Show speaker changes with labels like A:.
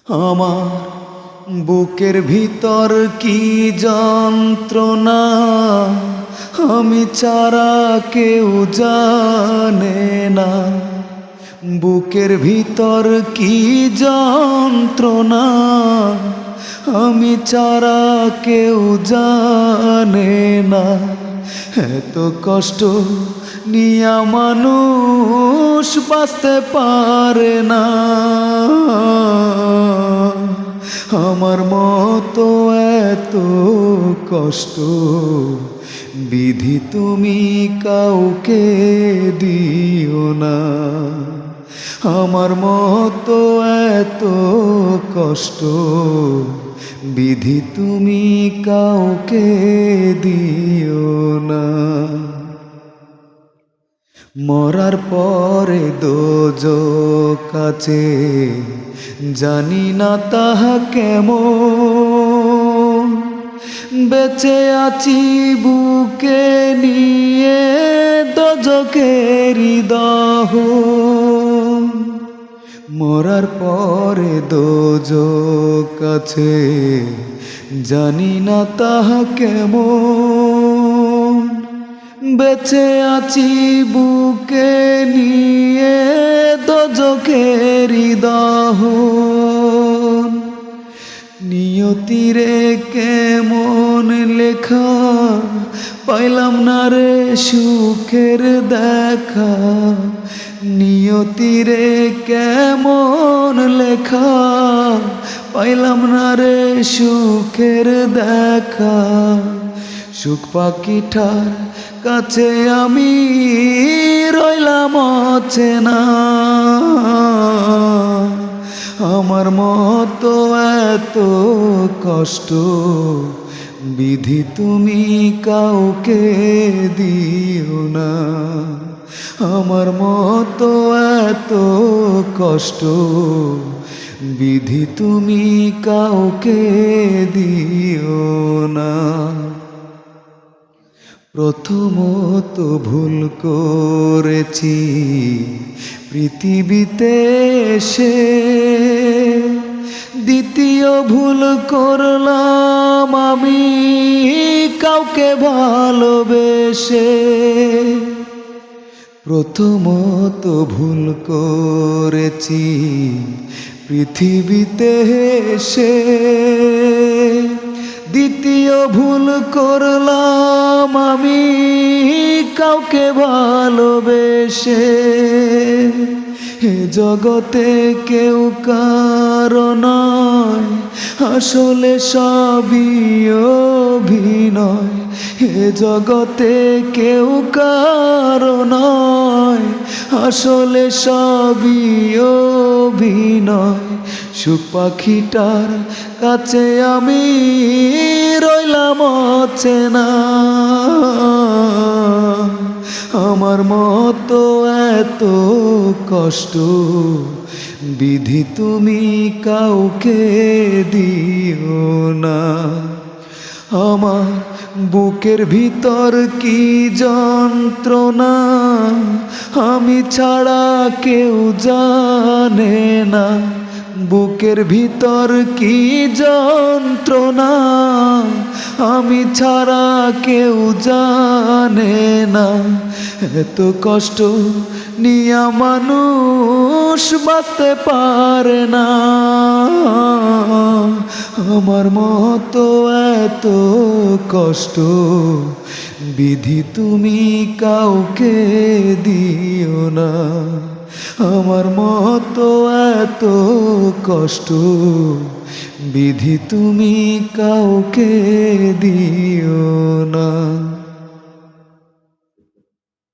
A: আমার বুকের ভিতর কি যন্ত্রণা, আমি ছাড়া কেউ জানে না। বুকের ভিতর কি যন্ত্রণা, আমি ছাড়া কেউ জানে না। এত কষ্ট নিয়া মানুষ বাঁচতে পারে না। আমার মতো এত কষ্ট বিধি তুমি কাউকে দিও না। আমার মতো এত কষ্ট বিধি তুমি কাউকে দিও না। মরার পরে দোজখ আছে, জানি না তাহা কেমন। বেঁচে আছি বুকে নিয়ে দোজখেরই দহন। মরার পরে দোজখ আছে, জানি না তাহা কেমন। বেঁচে আছি বুকে নিয়ে দোজখেরই দহন। নিয়তিরে কেমন লেখা, পাইলাম না রে সুখের দেখা। নিয়তিরে কেমন লেখা, পাইলাম না রে সুখের দেখা। সুখ পাখিটার কাছে আমি রইলাম অচেনা। আমার মতো এত কষ্ট বিধি তুমি কাউকে দিও না। আমার মতো এত কষ্ট বিধি তুমি কাউকে দিও না। প্রথমত ভুল করেছি পৃথিবীতে এসে, দ্বিতীয় ভুল করলাম আমি কাউকে ভালোবেসে। প্রথমত ভুল করেছি পৃথিবীতে এসে, দ্বিতীয় ভুল করলাম আমি কাউকে ভালোবেসে। এ জগতে কেউ কারো নয়, আসলে সবই অভিনয়। এ জগতে কেউ কারো নয়, আসলে সবই অভিনয়। সুখ পাখিটার কাছে আমি রইলাম অচেনা। আমার মতো এত কষ্ট বিধি তুমি কাউকে দিও না। আমার বুকের ভিতর কি যন্ত্রণা, আমি ছাড়া কেউ জানে না। বুকের ভিতর কি যন্ত্রণা, আমি ছাড়া কেউ জানে না। এত কষ্ট নিয়া মানুষ বাঁচতে পারে না। আমার মতো এত কষ্ট বিধি তুমি কাউকে দিও না। আমার মতো এত কষ্ট বিধি তুমি কাউকে দিও না।